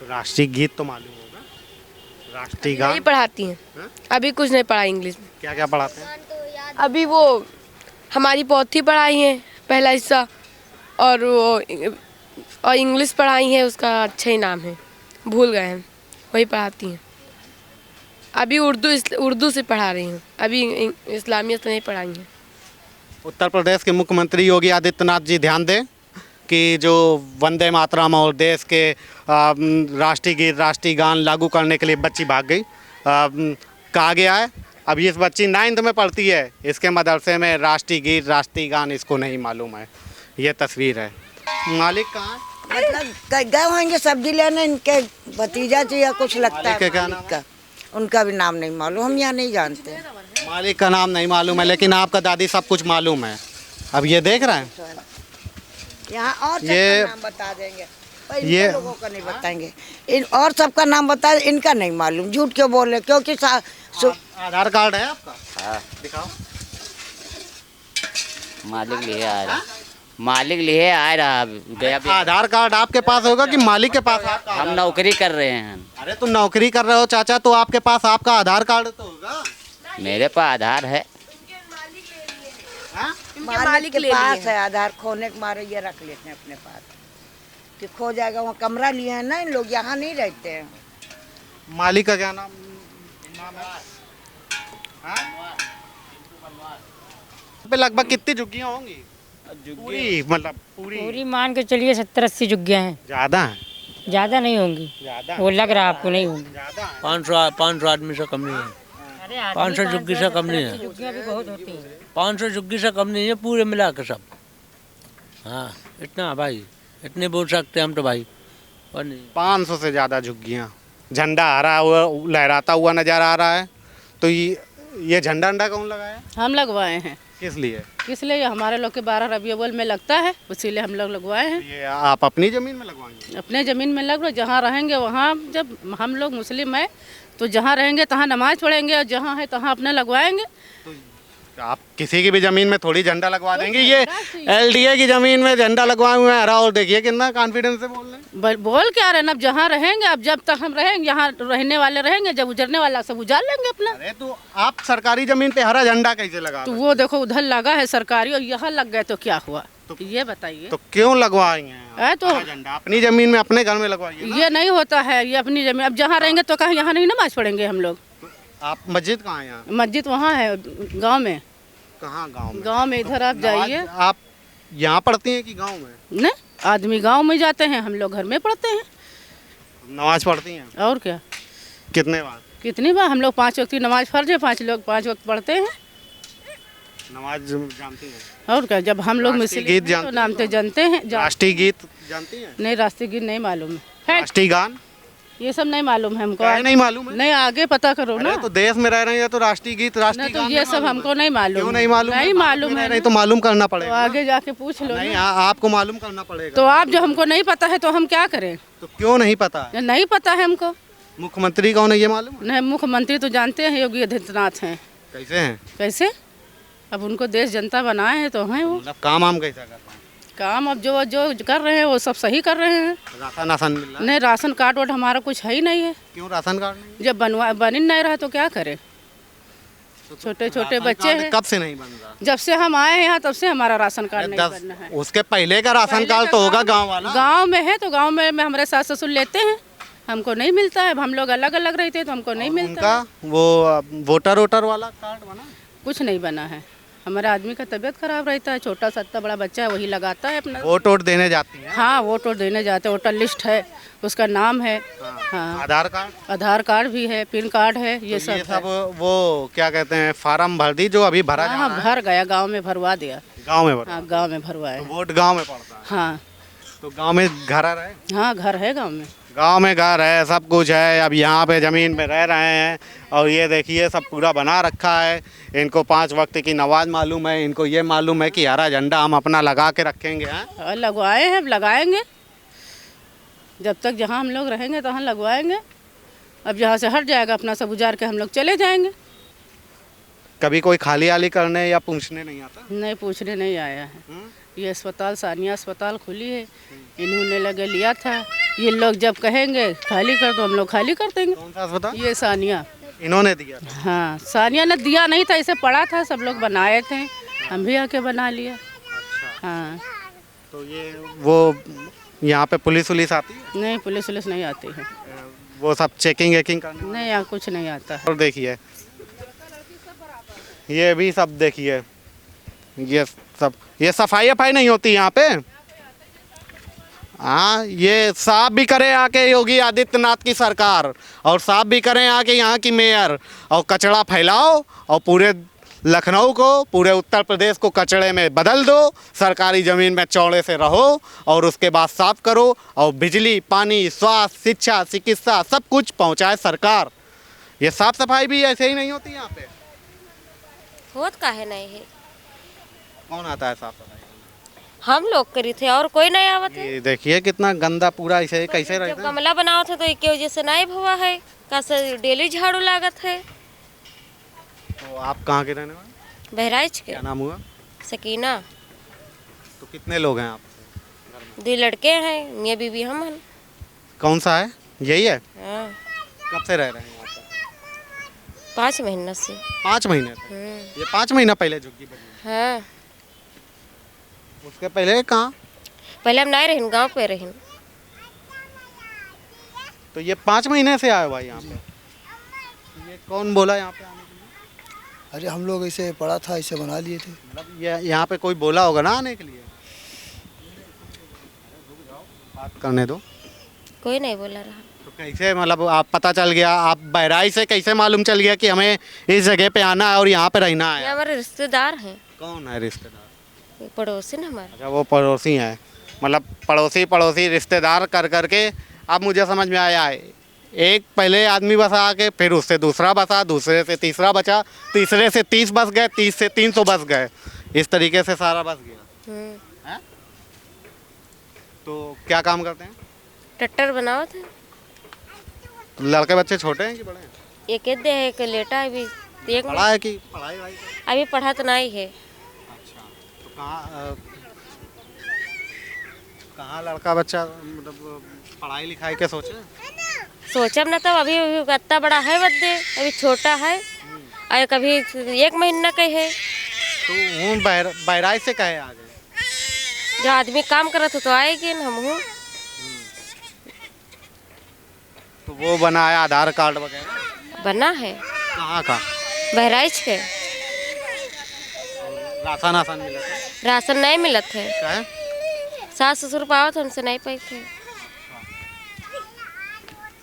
तो राष्ट्रीय गीत तो मालूम होगा, राष्ट्रीय नहीं गान पढ़ाती हैं। हाँ? अभी कुछ नहीं पढ़ा इंग्लिश में। क्या क्या पढ़ाते हैं? अभी वो हमारी पोथी पढ़ाई है पहला हिस्सा, और वो और इंग्लिश पढ़ाई है, उसका अच्छा ही नाम है, भूल गए हैं, वही पढ़ाती हैं। अभी उर्दू से पढ़ा रही हूँ, अभी इस्लामियत नहीं पढ़ाई हैं। उत्तर प्रदेश के मुख्यमंत्री योगी आदित्यनाथ जी ध्यान दें कि जो वंदे मातरम और देश के राष्ट्रीय गीत राष्ट्रीय गान लागू करने के लिए बच्ची भाग गई। कहा गया है अभी इस बच्ची 9th में पढ़ती है, इसके मदरसे में राष्ट्रीय गीत राष्ट्रीय गान इसको नहीं मालूम है। ये तस्वीर है। मालिक कहाँ है? मतलब गए होंगे सब्जी लेने, इनके भतीजा जी या कुछ लगता मालिक है का क्या नाम का, उनका भी नाम नहीं मालूम, हम यहाँ नहीं जानते। मालिक का नाम नहीं मालूम है, लेकिन आपका दादी सब कुछ मालूम है। अब ये देख रहे हैं, यहाँ और सबका ये- नाम बता देंगे, पर ये- इनके लोगों का नहीं बताएंगे। इन और सबका नाम बता, इनका नहीं मालूम। झूठ क्यों बोले? क्योंकि आधार कार्ड है आपका? हाँ, दिखाओ। मालिक लिए आ रहा, मालिक लिए आ रहा गया भी। आधार कार्ड आपके पास होगा कि मालिक के पास आपका? हम नौकरी कर रहे हैं। अरे तुम नौकरी कर रहे हो चाचा, तो आपके पास आपका आधार कार्ड तो होगा। मेरे पास आधार है। हाँ? मालिक के पास है आधार, खोने के मारे ये रख लेते हैं अपने पास कि खो जाएगा। वहाँ कमरा लिए हैं ना इन लोग, यहाँ नहीं रहते हैं। मालिक का क्या नाम है? हाँ? पे लगभग कितनी झुग्गियाँ होंगी? पूरी मतलब पूरी मान के चलिए 70-80 झुग्गियाँ हैं। ज्यादा है? ज़्यादा नहीं होंगी, ज्यादा वो लग रहा आपको नहीं होंगी। ज्यादा है। 500 आदमी से कम नहीं है। 500 झुग्गी से कम नहीं है। झुग्गियाँ भी बहुत होती हैं। 500 झुग्गी से कम नहीं है पूरे मिला के सब। हाँ इतना भाई, इतने बोल सकते हम तो भाई, और नहीं। 500 से ज्यादा झुग्गियाँ। झंडा हरा हुआ लहराता हुआ नजर आ रहा है। तो ये झंडा अंडा कौन लगाया? हम लगवाए हैं। किस लिए? किस लिए? हमारे लोग के 12 रबी अव्वल में लगता है, इसीलिए हम लोग लगवाए हैं। ये आप अपनी जमीन में लगवाएंगे? अपने ज़मीन में लग रहा, जहाँ रहेंगे वहाँ, जब हम लोग मुस्लिम हैं तो जहाँ रहेंगे तहाँ नमाज पढ़ेंगे, और जहाँ है तहाँ अपने लगवाएंगे। आप किसी की भी जमीन में थोड़ी झंडा लगवा देंगे? ये एलडीए की जमीन में झंडा लगवाए हुए हैं हरा, और देखिए कितना कॉन्फिडेंस से बोल रहे हैं। बोल क्या रहे ना, अब जहाँ रहेंगे, अब जब तक हम रहेंगे, यहाँ रहने वाले रहेंगे, जब उजरने वाला सब उजाड़ लेंगे अपना। अरे तो आप सरकारी जमीन पे हरा झंडा कैसे लगा तो रहे वो देखो उधर लगा है सरकारी, और यहाँ लग गए तो क्या हुआ? ये बताइए। तो क्यों लगवाएंगे है तो हरा झंडा? अपनी जमीन में अपने घर में लगवाइए ना। ये नहीं होता है, ये अपनी जमीन। अब जहाँ रहेंगे तो कहीं यहाँ नहीं नमाज पढ़ेंगे हम लोग। आप मस्जिद कहाँ है यहाँ? मस्जिद वहाँ है गांव में। कहाँ गांव में? गांव में इधर आप जाइए। आप यहाँ पढ़ती हैं कि गांव में? न आदमी गांव में जाते हैं, हम लोग घर में पढ़ते हैं। नमाज पढ़ती हैं? और क्या? कितने बार? कितनी बार? हम लोग 5 वक्त की नमाज फर्ज है, 5 लोग 5 वक्त पढ़ते हैं। नमाज जानती हैं? और क्या? जब हम लोग राष्ट्रीय मुस्लिम गीत हैं, तो जानते नाम तो जानते हैं। राष्ट्रीय गीत जानती हैं? नहीं, राष्ट्रीय गीत नहीं मालूम है। राष्ट्रीय गान ये सब नहीं मालूम है हमको। नहीं मालूम है? नहीं, आगे पता करो ना। अरे तो देश में रह रहे हैं तो राष्ट्रीय गीत राष्ट्रीय नहीं तो गान ये नहीं सब मालूम हमको है? नहीं मालूम। क्यों नहीं मालूम? नहीं मालूम है नहीं तो मालूम करना तो पड़ेगा। आगे जाके पूछ लो नहीं ना। आपको मालूम करना पड़ेगा। तो आप जो हमको नहीं पता है तो हम क्या करें? तो क्यों नहीं पता है? नहीं पता है हमको। मुख्यमंत्री कौन है ये मालूम है? नहीं, मुख्यमंत्री तो जानते हैं, योगी आदित्यनाथ हैं। कैसे हैं? कैसे? अब उनको देश जनता बनाए हैं तो हैं वो। मतलब काम आम कैसा कर रहे हैं? काम अब जो जो कर रहे हैं वो सब सही कर रहे हैं। राशन मिल रहा है? नहीं, राशन कार्ड वार्ड हमारा कुछ है ही नहीं है। क्यों राशन कार्ड नहीं? जब बन ही नहीं रहा तो क्या करें? छोटे छोटे राशन बच्चे कार्ड हैं। कब से नहीं बन रहा? जब से हम आए हैं यहाँ तब से हमारा राशन कार्ड नहीं 10 बनना है। उसके पहले का राशन कार्ड तो होगा गांव वाला। गांव में है तो गांव में हमारे सास ससुर लेते हैं, हमको नहीं मिलता है। अब हम लोग अलग अलग रहते हैं तो हमको नहीं मिलता उनका है। वो वोटर वाला कार्ड बना? कुछ नहीं बना है। हमारे आदमी का तबीयत खराब रहता है, छोटा सा इतना बड़ा बच्चा है, वही लगाता है अपना। वोट देने जाती है? हाँ, वोट देने जाते हैं। वोटर लिस्ट है, उसका नाम है। हाँ, आधार कार्ड? आधार कार्ड भी है, पिन कार्ड है, ये तो सब ये सब वो क्या कहते हैं फार्म भर दी जो अभी भरा है। जा हाँ, रहा है? भर गया, गांव में भरवा दिया। गांव में भरा? हाँ, गांव में भरवाए। तो वोट गांव में पड़ता है? हाँ तो गांव में घर आ रहे? हाँ, घर है गांव में। गांव में घर है, सब कुछ है। अब यहाँ पे ज़मीन पे रह रहे हैं और ये देखिए सब पूरा बना रखा है। इनको 5 वक्त की नमाज मालूम है, इनको ये मालूम है कि हरा झंडा हम अपना लगा के रखेंगे। हैं? और लगवाए हैं, अब लगाएंगे। जब तक जहाँ हम लोग रहेंगे तहाँ लगवाएंगे। अब यहाँ से हट जाएगा अपना सब उजाड़ के हम लोग चले जाएंगे। कभी कोई खाली आली करने या पूछने नहीं आता? नहीं पूछने नहीं आया है। हम्म? ये अस्पताल सानिया अस्पताल खुली है, इन्होंने लगे लिया था। ये लोग जब कहेंगे खाली कर दो, हम लोग खाली कर देंगे। कौन सा अस्पताल? ये सानिया, इन्होंने दिया था? हाँ सानिया ने दिया नहीं था, इसे पड़ा था, सब लोग बनाए थे, हम भी आके बना लिया। अच्छा, हाँ तो ये वो यहाँ पे पुलिस वुलिस आती है? नहीं, पुलिस वुलिस नहीं आती है। वो सब चेकिंग वेकिंग करने? नहीं, यहाँ कुछ नहीं आता है। और देखिए ये भी सब देखिए, ये सब, ये सफाई अफाई नहीं होती यहाँ पे। हाँ, ये साफ भी करे आके योगी आदित्यनाथ की सरकार, और साफ भी करें आके यहाँ की मेयर, और कचरा फैलाओ और पूरे लखनऊ को, पूरे उत्तर प्रदेश को कचरे में बदल दो, सरकारी ज़मीन में चौड़े से रहो और उसके बाद साफ करो, और बिजली, पानी, स्वास्थ्य, शिक्षा, चिकित्सा सब कुछ पहुँचाए सरकार। ये साफ सफाई भी ऐसे ही नहीं होती यहाँ पे। होत काहे नहीं है, कौन आता है साफ सफाई? हम लोग करी थे और कोई नहीं आवत है। ये देखिए कितना गंदा पूरा ऐसे कैसे जब रहता है। गमला बनाओ थे तो एक वजह से नहीं हुआ है, कैसे डेली झाड़ू लागत है। तो आप कहाँ के रहने वाले? बहराइच के। क्या नाम हुआ? सकीना। तो कितने लोग हैं आप? 2 लड़के हैं, मियाँ बीवी हम हैं। कौन सा है? यही है? हाँ, कब से रह रहे हैं यहाँ पे? 5 महीना से। 5 महीने से? ये 5 महीना पहले झुग्गी बनी? हाँ, उसके पहले कहाँ? पहले हम नहीं रहिन, गाँव पे रहिन। तो ये 5 महीने से आए हुआ यहाँ पे? ये कौन बोला यहाँ पे आने के लिए? अरे हम लोग ऐसे पढ़ा था, ऐसे बना लिए थे। मतलब ये यहाँ पे कोई बोला होगा ना आने के लिए? बात करने दो। कोई नहीं बोला रहा। तो कैसे, मतलब आप पता चल गया, आप बहराइच से कैसे मालूम चल गया कि हमें इस जगह पे आना है और यहाँ पे रहना ये है? हमारे रिश्तेदार हैं, कौन है रिश्तेदार? पड़ोसी न हमारे। अच्छा, वो पड़ोसी हैं, मतलब पड़ोसी रिश्तेदार कर करके अब मुझे समझ में आया है। एक पहले आदमी बसा के, फिर उससे दूसरा बसा, दूसरे से तीसरा बचा, तीसरे से 30 बस गए, 30 से 300 बस गए, इस तरीके से सारा बस गया। हैं? तो क्या काम करते हैं? टट्टर बनाओ थे। लड़के बच्चे छोटे हैं कि बड़े हैं? एक दे है, एक लेटा है अभी। एक पढ़ा है कि पढ़ाई वढ़ाई? अभी पढ़ा तो नहीं है। अच्छा, तो कहाँ लड़का बच्चा मतलब पढ़ाई लिखाई के सोचे? सोचब ना, तब अभी इतना बड़ा है बदे, अभी छोटा है और कभी 1 महीना का है। तो हूँ बहराइच से कहे आ गए? जो आदमी काम करत हो तो आएगी ना, हम हूँ। तो वो बना है आधार कार्ड वगैरह? बना है। कहाँ का? बहराइच के। राशन आसान मिला था? राशन नहीं मिलत है, क्या है? सास ससुर पावत हमसे नहीं पाई थे।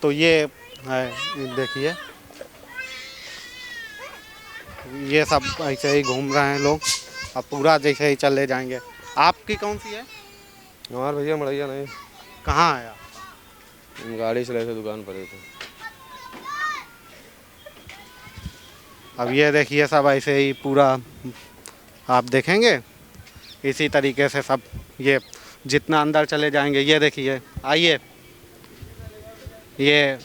तो ये है, देखिए ये सब ऐसे ही घूम रहे हैं लोग, अब पूरा जैसे ही चले जाएंगे। आपकी कौन सी है? हमारे भैया मड़ैया नहीं, कहाँ है आप? गाड़ी से थे, दुकान पर ही थे। अब ये देखिए सब ऐसे ही पूरा आप देखेंगे, इसी तरीके से सब ये जितना अंदर चले जाएंगे। ये देखिए, आइए, ये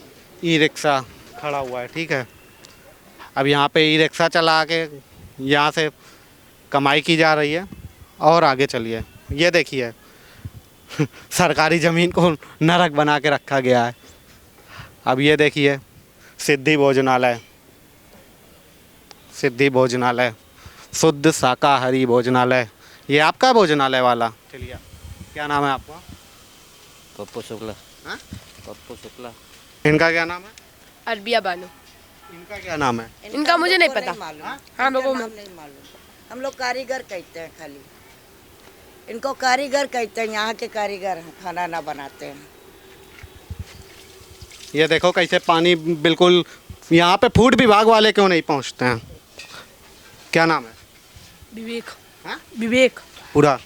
ई रिक्शा खड़ा हुआ है, ठीक है। अब यहाँ पे ई रिक्शा चला के यहाँ से कमाई की जा रही है। और आगे चलिए, ये देखिए सरकारी ज़मीन को नरक बना के रखा गया है। अब ये देखिए सिद्धि भोजनालय, सिद्धि भोजनालय, शुद्ध शाकाहारी भोजनालय। ये आपका भोजनालय वाला? चलिए, क्या नाम है आपका? पप्पू शुक्ला। हाँ? पप्पू शुक्ला। इनका क्या नाम है? अरबिया बानो। इनका क्या नाम है? इनका मुझे नहीं पता। मालूम। हाँ, इनका लोगों नाम नहीं मालूम। हम लोग कारीगर कहते हैं खाली, इनको कारीगर कहते हैं। यहाँ के कारीगर हैं, खाना ना बनाते हैं। ये देखो कैसे पानी बिल्कुल, यहाँ पे फूड विभाग वाले क्यों नहीं पहुँचते हैं? क्या नाम है? विवेक। हाँ? विवेक। पूरा?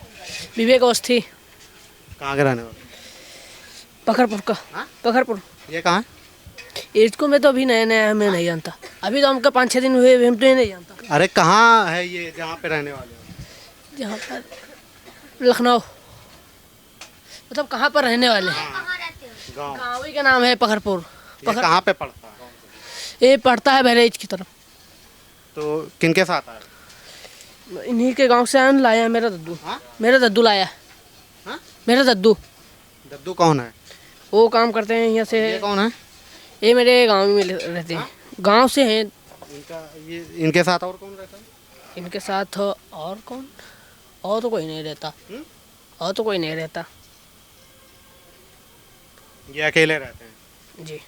विवेक अवस्थी। कहाँ के रहने वाले? पखरपुर का। हाँ? पखरपुर। ये कहाँ है? इसको मैं तो अभी नया नया मैं नहीं जानता, अभी तो हमका 5-6 दिन हुए, हम तो ये नहीं जानता। अरे कहाँ है ये जहाँ पे रहने वाले हो? यहाँ पर लखनऊ, मतलब कहाँ पर रहने वाले हैं? गाँव। गाँव ही का नाम है पखरपुर। ये कहाँ पे पड़ता है? ये पड़ता है बहराइच की तरफ। तो किनके साथ आए? इन्हीं के गांव से आन लाया है मेरा दद्दू। हाँ? मेरा दद्दू लाया। हाँ? मेरा दद्दू। दद्दू कौन है? वो काम करते हैं यहाँ से। ये कौन है? ये मेरे गांव में रहते हैं। गांव से हैं। इनके साथ और कौन रहता है? इनके साथ और कौन? और तो कोई नहीं रहता। और तो कोई नहीं रहता। ये अकेले रहते हैं? जी।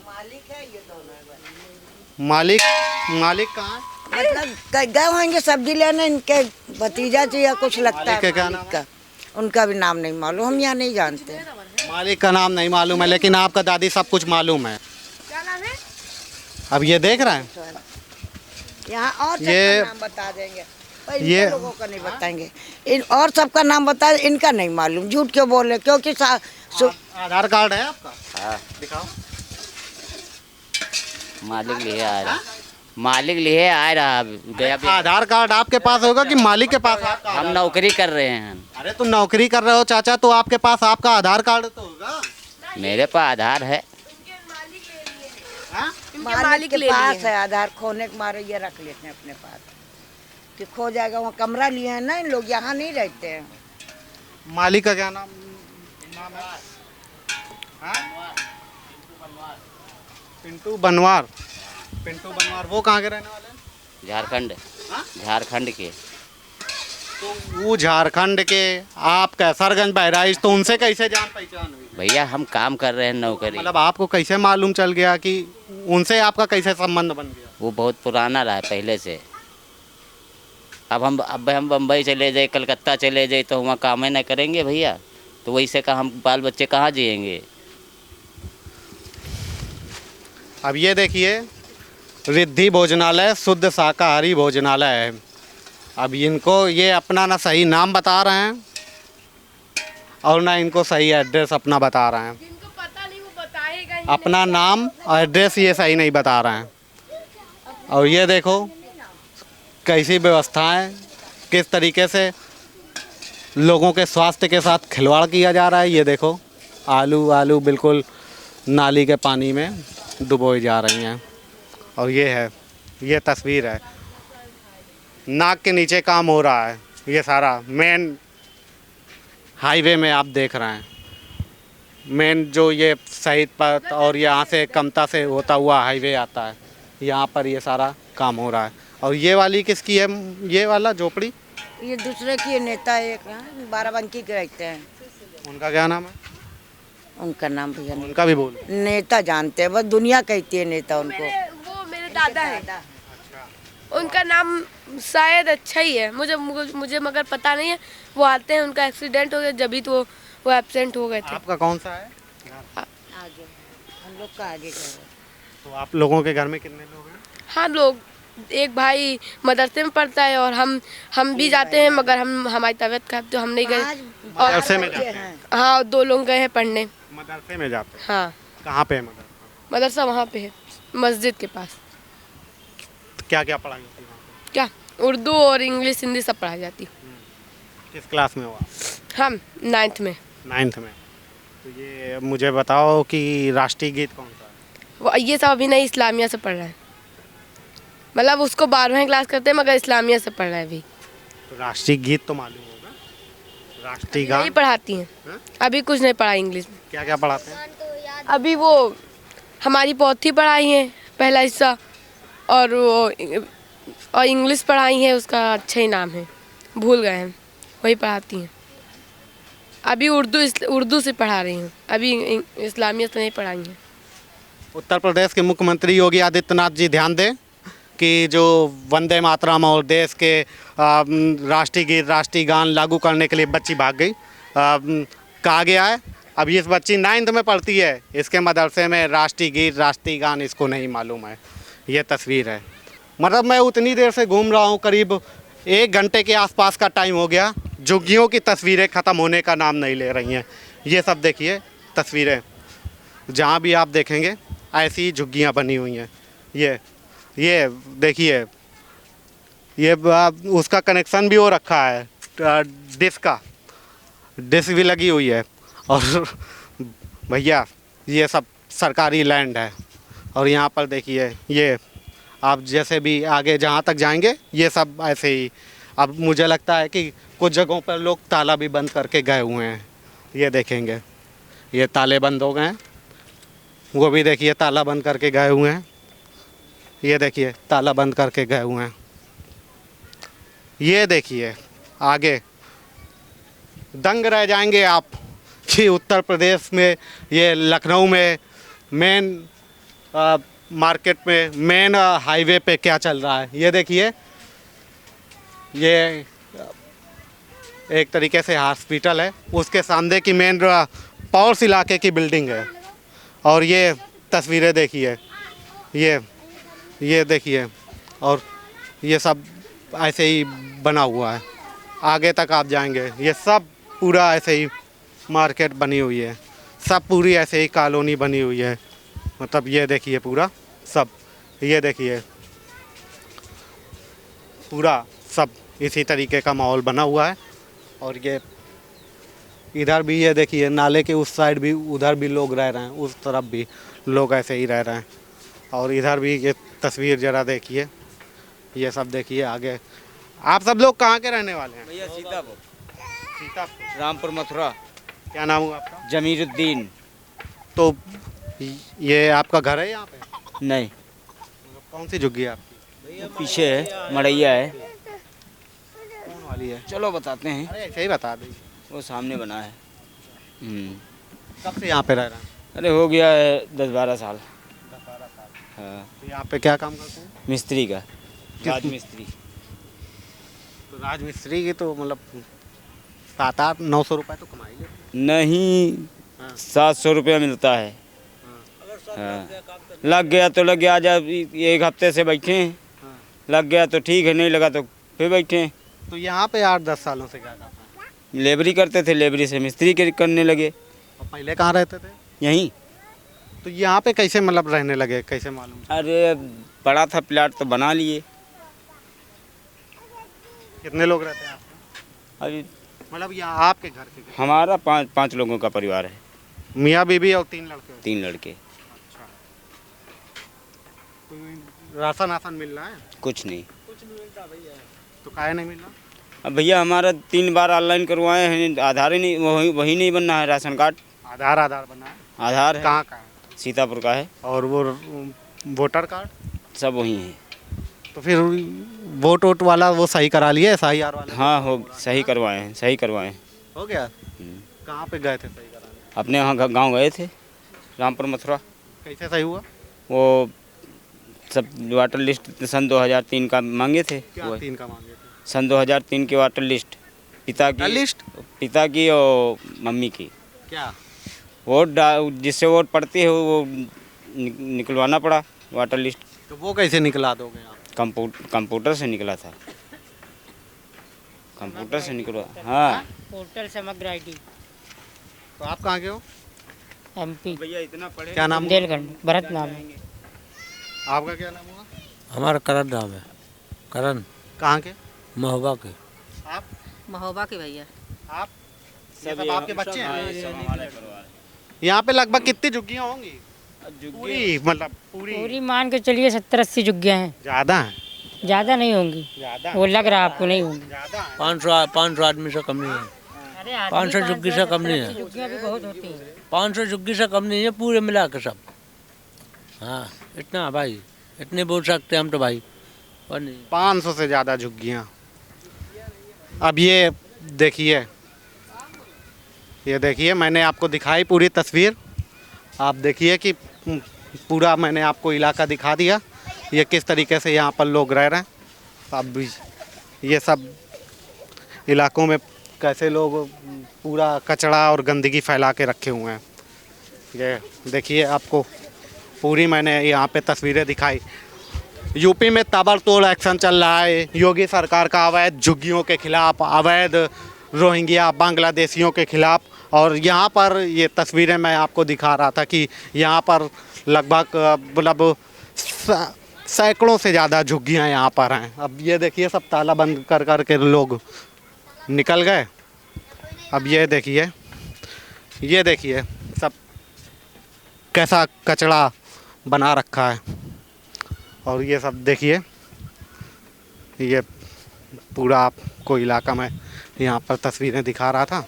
मालिक है, ये दोनों है। मालिक कहाँ है? मतलब गए होंगे सब्जी लेने, इनके भतीजा जी या कुछ लगता मालिक है क्या नाम का। उनका भी नाम नहीं मालूम, हम यहाँ नहीं जानते। मालिक का नाम नहीं मालूम है, लेकिन आपका दादी सब कुछ मालूम है। क्या नाम है? अब ये देख रहे हैं, यहाँ और सबका ये- नाम बता देंगे, पर ये- इनके लोगों का नहीं बताएंगे। इन और सबका नाम बता, इनका नहीं मालूम। झूठ क्यों बोले? क्योंकि आधार कार्ड है आपका? हाँ दिखाओ। मालिक लिए आ रहा मालिक लिए आ रहा गया भी। आधार कार्ड आपके पास होगा कि मालिक के पास आपका? हम नौकरी कर रहे हैं। अरे तो नौकरी कर रहे हो चाचा, तो आपके पास आपका आधार कार्ड तो होगा। मेरे पास आधार है। मालिक के पास है आधार, खोने के मारे ये रख लेते हैं अपने पास कि खो जाएगा। वहाँ कमरा लिए हैं ना, इन लोग यहाँ नहीं रहते हैं। मालिक का क्या नाम है? हाँ? पिंटू बनवार। पिंटू बनवार वो कहाँ के रहने वाले हैं? झारखंड। हाँ? झारखंड के। तो वो झारखंड के, आप कैसरगंज बहराइच, तो उनसे कैसे जान पहचान हुई? भैया हम काम कर रहे हैं नौकरी। मतलब आपको कैसे मालूम चल गया कि उनसे आपका कैसे संबंध बन गया? वो बहुत पुराना रहा है पहले से। अब हम बम्बई चले जाए, कलकत्ता चले जाए तो वहाँ काम ही नहीं करेंगे भैया, तो वैसे का हम बाल बच्चे कहाँ जिएंगे। अब ये देखिए, रिद्धि भोजनालय शुद्ध शाकाहारी भोजनालय है। अब इनको ये अपना ना सही नाम बता रहे हैं और ना इनको सही एड्रेस अपना बता रहे हैं। जिनको पता नहीं वो बताएगा ही। अपना नाम और एड्रेस ये सही नहीं बता रहे हैं। और ये देखो कैसी व्यवस्थाएं, किस तरीके से लोगों के स्वास्थ्य के साथ खिलवाड़ किया जा रहा है। ये देखो आलू बिल्कुल नाली के पानी में डुबोई जा रही हैं। और ये तस्वीर है, नाक के नीचे काम हो रहा है। ये सारा मेन हाईवे में आप देख रहे हैं, मेन जो ये शहीद पथ और यहाँ से कमता से होता हुआ हाईवे आता है, यहाँ पर ये सारा काम हो रहा है। और ये वाली किसकी है? ये वाला झोपड़ी ये दूसरे की नेता एक बाराबंकी के रहते हैं। उनका क्या नाम है? उनका नाम भैया उनका भी बोल। नेता जानते हैं, बस दुनिया कहती है नेता उनको। वो मेरे दादा है। उनका नाम शायद अच्छा ही है, मुझे मगर पता नहीं है। वो आते हैं, उनका एक्सीडेंट हो गया जब तो वो एब्सेंट हो गए थे। आपका कौन सा है? आगे हम लोग का आगे का है। तो आप लोगों के घर में कितने लोग हैं? हम लोग, एक भाई मदरसे में पढ़ता है और हम भी जाते हैं, मगर हमारी तबीयत खराब तो हम नहीं गए। और मदरसे में जाते हैं? हाँ, 2 लोग गए हैं पढ़ने। मदरसे में जाते हैं? हाँ। कहाँ पे है मदरसा? मदरसा वहाँ पे है, मस्जिद के पास। क्या क्या पढ़ाई होती है वहाँ पे? क्या? उर्दू और इंग्लिश हिंदी सब पढ़ाई जाती। किस क्लास में हो आप? हम 9th में। 9th में। तो ये मुझे बताओ कि राष्ट्रीय गीत कौन सा है? ये सब अभी नहीं, इस्लामिया से पढ़ रहा है। मतलब उसको 12वीं क्लास करते हैं, मगर इस्लामिया से पढ़ रहा है अभी। तो राष्ट्रीय गीत तो मालूम होगा, राष्ट्रीय नहीं गान पढ़ाती हैं। हाँ? अभी कुछ नहीं पढ़ा इंग्लिश में। क्या क्या पढ़ाते हैं? अभी वो हमारी पोथी पढ़ाई है पहला हिस्सा, और वो इंग्लिश पढ़ाई है, उसका अच्छा ही नाम है, भूल गए हैं, वही पढ़ाती हैं। अभी उर्दू से पढ़ा रही हैं, अभी इस्लामिया से नहीं पढ़ाई हैं। उत्तर प्रदेश के मुख्यमंत्री योगी आदित्यनाथ जी ध्यान दें कि जो वंदे मातरम और देश के राष्ट्रीय गीत राष्ट्रीय गान लागू करने के लिए बच्ची भाग गई। कहा गया है अभी इस बच्ची 9th में पढ़ती है, इसके मदरसे में राष्ट्रीय गीत राष्ट्रीय गान इसको नहीं मालूम है। ये तस्वीर है। मतलब मैं उतनी देर से घूम रहा हूँ, करीब 1 घंटे के आसपास का टाइम हो गया, झुग्गियों की तस्वीरें ख़त्म होने का नाम नहीं ले रही हैं। ये सब देखिए तस्वीरें, जहाँ भी आप देखेंगे ऐसी ही झुग्गियाँ बनी हुई हैं। ये देखिए, ये उसका कनेक्शन भी हो रखा है, डिश भी लगी हुई है। और भैया ये सब सरकारी लैंड है। और यहाँ पर देखिए ये आप जैसे भी आगे जहाँ तक जाएंगे ये सब ऐसे ही। अब मुझे लगता है कि कुछ जगहों पर लोग ताला भी बंद करके गए हुए हैं। ये देखेंगे ये ताले बंद हो गए हैं, वो भी देखिए ताला बंद करके गए हुए हैं। ये देखिए ताला बंद करके गए हुए हैं। ये देखिए आगे दंग रह जाएंगे आप कि उत्तर प्रदेश में ये लखनऊ में मेन मार्केट में मेन हाईवे पे क्या चल रहा है। ये देखिए ये एक तरीके से हॉस्पिटल है, उसके सामने की मेन पॉर्स इलाके की बिल्डिंग है। और ये तस्वीरें देखिए ये देखिए और ये सब ऐसे ही बना हुआ है। आगे तक आप जाएंगे ये सब पूरा ऐसे ही मार्केट बनी हुई है, सब पूरी ऐसे ही कॉलोनी बनी हुई है। मतलब ये देखिए पूरा सब, ये देखिए पूरा सब इसी तरीके का माहौल बना हुआ है। और ये इधर भी ये देखिए नाले के उस साइड भी उधर भी लोग रह रहे हैं, उस तरफ भी लोग ऐसे ही रह रहे हैं। और इधर भी ये तस्वीर ज़रा देखिए, ये सब देखिए आगे। आप सब लोग कहाँ के रहने वाले हैं? भैया सीतापुर, सीतापुर, रामपुर, मथुरा। क्या नाम हुआ आपका? जमीरुद्दीन। तो ये आपका घर है यहाँ पे? नहीं, कौन सी झुग्गी है आपकी? पीछे है, मड़ैया है। कौन वाली है? चलो बताते हैं। अरे ऐसे ही बता दीजिए। वो सामने बना है। कब से यहाँ पे रह रहे हैं? अरे हो गया है 10-12 साल। 10-12 साल। हाँ, तो यहाँ पे क्या काम करते हैं? मिस्त्री का, राजमिस्त्री। तो राजमिस्त्री की तो मतलब 700-900 रुपये तो कमाई लेते नहीं, हाँ। 700 रुपया मिलता है। हाँ, लग गया तो लग गया। आज एक हफ्ते से बैठे हैं। हाँ। लग गया तो ठीक है, नहीं लगा तो फिर बैठे हैं। तो यहाँ पे 8-10 सालों से क्या करते हैं? लेबरी करते थे, लेबरी से मिस्त्री के करने लगे। और पहले कहाँ रहते थे? यहीं। तो यहाँ पे कैसे मतलब रहने लगे, कैसे मालूम? अरे बड़ा था प्लाट तो बना लिए। कितने लोग रहते हैं आप? अभी मतलब यहाँ आपके घर के? हमारा 5 लोगों का परिवार है। मियाँ बीबी और 3 लड़के? 3 लड़के। अच्छा, तो राशन आसन मिल रहा है? कुछ नहीं। तो काहे नहीं मिल रहा? अब भैया हमारा 3 बार ऑनलाइन करवाए हैं, आधार ही नहीं, वही नहीं बनना है। राशन कार्ड आधार बना है? आधार है। कहाँ का है? सीतापुर का है। और वो वोटर कार्ड? सब वही है। तो फिर वोट वाला वो सही करा लिए SIR वाला? हाँ, हो सही करवाए हैं, सही करवाए हैं। हो गया? कहाँ पे गए थे सही कराने? अपने यहाँ गांव गए थे, रामपुर, मथुरा। कैसे सही हुआ? वो सब वाटर लिस्ट सन 2003 का मांगे थे। क्या 3 का मांगे थे? सन 2003 की वाटर लिस्ट, पिता की और मम्मी की। क्या वोट जिससे वोट पड़ती है वो निकलवाना पड़ा वाटर लिस्ट। तो वो कैसे निकला दोगे आप? कंप्यूटर से निकला था, कंप्यूटर से निकला। हाँ, पोर्टल समग्र ID। तो आप कहाँ के हो? MP। भैया इतना पढ़े। क्या नाम? बुंदेलखंड, भरत नाम है। आपका क्या नाम हुआ? हमारा करण नाम है। करण। कहाँ के? महोबा के। आप? महोबा के भैया। आप? ये सब आपके बच्चे हैं? यहाँ पे लगभग कितनी झुग्गियाँ होंगी? पूरी मतलब पूरी मान के चलिए 70-80 झुग्गियाँ हैं। ज़्यादा है? ज़्यादा नहीं होंगी, वो लग रहा आपको नहीं होंगी। 500 आदमी से कम नहीं है। 500 झुग्गी से कम नहीं है। झुग्गियाँ भी बहुत होती हैं। 500 झुग्गी से कम नहीं है पूरे मिला के सब। हाँ, इतना भाई, इतने बोल सकते हम तो भाई। और नहीं 500 से ज़्यादा झुग्गियाँ। अब ये देखिए मैंने आपको दिखाई पूरी तस्वीर। आप देखिए कि पूरा मैंने आपको इलाका दिखा दिया, ये किस तरीके से यहाँ पर लोग रह रहे हैं। अब ये सब इलाकों में कैसे लोग पूरा कचरा और गंदगी फैला के रखे हुए हैं। ये देखिए आपको पूरी मैंने यहाँ पे तस्वीरें दिखाई। यूपी में ताबड़तोड़ एक्शन चल रहा है योगी सरकार का अवैध झुग्गियों के खिलाफ, अवैध रोहिंग्या बांग्लादेशियों के खिलाफ। और यहाँ पर ये तस्वीरें मैं आपको दिखा रहा था कि यहाँ पर लगभग मतलब सैकड़ों से ज़्यादा झुग्गियाँ यहाँ पर हैं। अब ये देखिए सब ताला बंद कर के लोग निकल गए। अब ये देखिए सब कैसा कचरा बना रखा है। और ये सब देखिए, ये पूरा आपको इलाका में यहाँ पर तस्वीरें दिखा रहा था।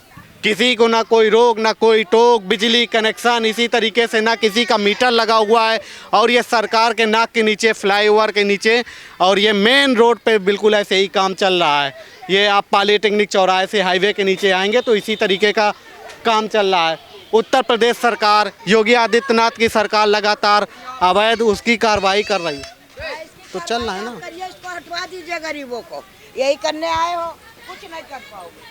किसी को ना कोई रोक ना कोई टोक, बिजली कनेक्शन इसी तरीके से ना किसी का मीटर लगा हुआ है। और ये सरकार के नाक के नीचे, फ्लाईओवर के नीचे, और ये मेन रोड पे बिल्कुल ऐसे ही काम चल रहा है। ये आप पॉलीटेक्निक चौराहे से हाईवे के नीचे आएंगे तो इसी तरीके का काम चल रहा है। उत्तर प्रदेश सरकार, योगी आदित्यनाथ की सरकार लगातार अवैध उसकी कार्रवाई कर रही है। तो चल रहा है ना, इसको हटवा दीजिए गरीबों को, यही करने आए हो, कुछ नहीं कर पाओगे।